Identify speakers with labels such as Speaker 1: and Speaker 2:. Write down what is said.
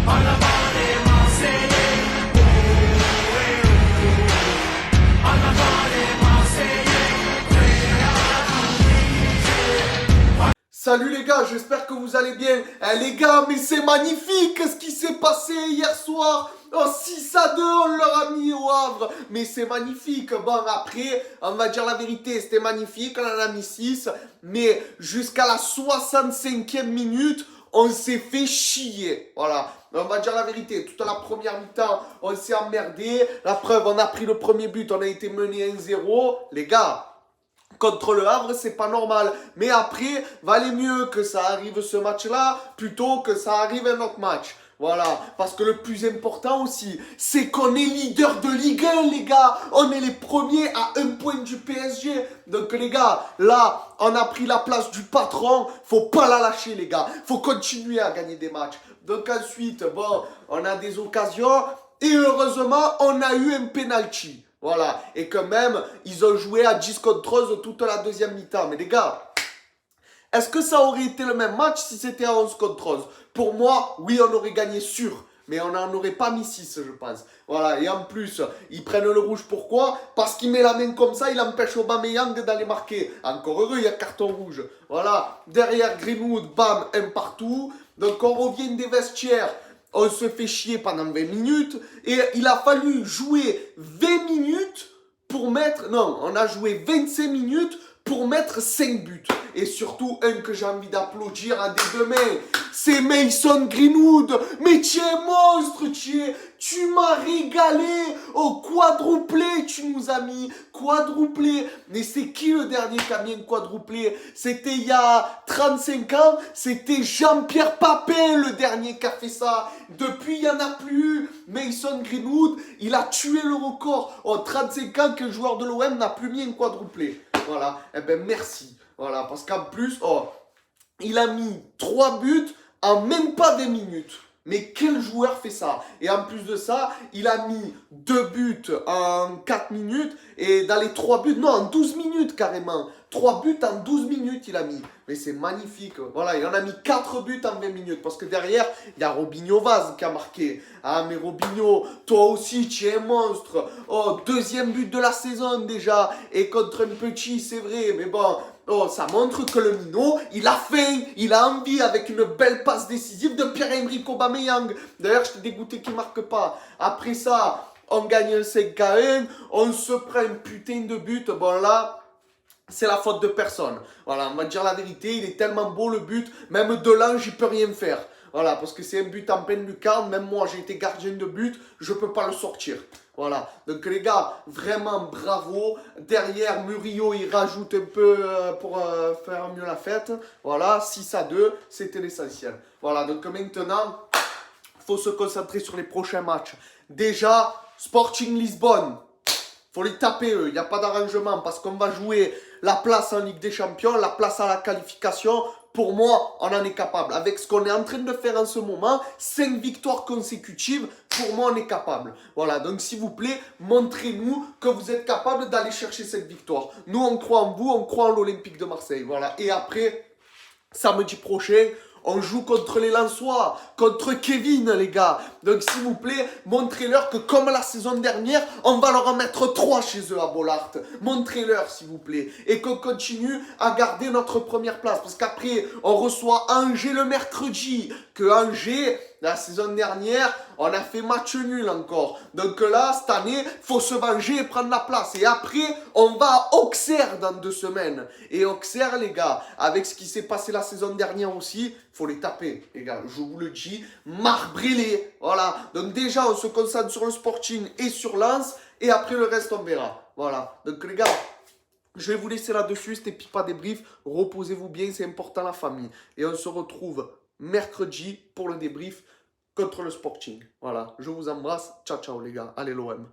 Speaker 1: En avant les Marseillais, oh, eh, oh. En avant les Marseillais, prêts à tout.
Speaker 2: Salut les gars, j'espère que vous allez bien. Eh les gars, mais c'est magnifique ce qui s'est passé hier soir. Oh, 6-2, on leur a mis au Havre. Mais c'est magnifique. Bon, après, on va dire la vérité, c'était magnifique, on en a mis 6. Mais jusqu'à la 65e minute, on s'est fait chier. Voilà. On va dire la vérité, toute la première mi-temps, on s'est emmerdé. La preuve, on a pris le premier but, on a été mené 1-0. Les gars, contre le Havre, c'est pas normal. Mais après, valait mieux que ça arrive ce match-là plutôt que ça arrive un autre match. Voilà, parce que le plus important aussi, c'est qu'on est leader de Ligue 1, les gars. On est les premiers à 1 point du PSG. Donc les gars, là, on a pris la place du patron. Faut pas la lâcher, les gars. Faut continuer à gagner des matchs. Donc ensuite, bon, on a des occasions. Et heureusement, on a eu un penalty. Voilà, et quand même, ils ont joué à 10 contre 11 toute la deuxième mi-temps. Mais les gars, est-ce que ça aurait été le même match si c'était à 11 contre 11? Pour moi, oui, on aurait gagné sûr. Mais on n'en aurait pas mis 6, je pense. Voilà, et en plus, ils prennent le rouge. Pourquoi? Parce qu'il met la main comme ça, il empêche Aubameyang d'aller marquer. Encore heureux, il y a carton rouge. Voilà, derrière Greenwood, bam, un partout. Donc on revient des vestiaires. On se fait chier pendant 20 minutes. Et il a fallu jouer 20 minutes pour mettre... Non, on a joué 25 minutes pour mettre 5 buts. Et surtout, un que j'ai envie d'applaudir à des deux mains, c'est Mason Greenwood. Mais tu es monstre, tu m'as régalé. Au quadruplé, tu nous as mis quadruplé. Mais c'est qui le dernier qui a mis un quadruplé? C'était il y a 35 ans. C'était Jean-Pierre Papin, le dernier qui a fait ça. Depuis, il n'y en a plus. Mason Greenwood, il a tué le record. En 35 ans qu'un joueur de l'OM n'a plus mis un quadruplé. Voilà, eh ben merci. Voilà, parce qu'en plus, oh, il a mis 3 buts en même pas 20 minutes. Mais quel joueur fait ça? Et en plus de ça, il a mis 2 buts en 4 minutes. Et dans les 3 buts, non, en 12 minutes carrément. 3 buts en 12 minutes, il a mis. Mais c'est magnifique. Voilà, il en a mis 4 buts en 20 minutes. Parce que derrière, il y a Robinho Vaz qui a marqué. Ah, mais Robinho, toi aussi, tu es un monstre. Oh, deuxième but de la saison déjà. Et contre un petit, c'est vrai. Mais bon, oh, ça montre que le minot, il a faim, il a envie avec une belle passe décisive de Pierre-Emerick Aubameyang. D'ailleurs, je t'ai dégoûté qu'il ne marque pas. Après ça, on gagne un 5-1, on se prend un putain de but. Bon là, c'est la faute de personne. Voilà, on va dire la vérité, il est tellement beau le but, même Delange, il peut rien faire. Voilà, parce que c'est un but en pleine lucarne, même moi j'ai été gardien de but, je peux pas le sortir. Voilà, donc les gars, vraiment bravo. Derrière, Murillo, il rajoute un peu pour faire mieux la fête. Voilà, 6-2, c'était l'essentiel. Voilà, donc maintenant, il faut se concentrer sur les prochains matchs. Déjà, Sporting Lisbonne. Faut les taper eux, il n'y a pas d'arrangement parce qu'on va jouer la place en Ligue des Champions, la place à la qualification. Pour moi, on en est capable. Avec ce qu'on est en train de faire en ce moment, 5 victoires consécutives, pour moi, on est capable. Voilà, donc s'il vous plaît, montrez-nous que vous êtes capable d'aller chercher cette victoire. Nous, on croit en vous, on croit en l'Olympique de Marseille. Voilà, et après, samedi prochain, on joue contre les Lensois, contre Kevin, les gars. Donc, s'il vous plaît, montrez-leur que comme la saison dernière, on va leur en mettre 3 chez eux à Bollaert. Montrez-leur, s'il vous plaît. Et qu'on continue à garder notre première place. Parce qu'après, on reçoit Angers le mercredi. Que Angers, la saison dernière, on a fait match nul encore. Donc là, cette année, faut se venger et prendre la place. Et après, on va à Auxerre dans 2 semaines. Et Auxerre, les gars, avec ce qui s'est passé la saison dernière aussi, faut les taper, les gars. Je vous le dis, marbrez-les. Voilà. Donc déjà, on se concentre sur le Sporting et sur Lens. Et après, le reste, on verra. Voilà. Donc les gars, je vais vous laisser là-dessus. C'était Pipa Débrief. Reposez-vous bien, c'est important la famille. Et on se retrouve mercredi pour le débrief contre le Sporting. Voilà, je vous embrasse. Ciao, ciao les gars. Allez l'OM.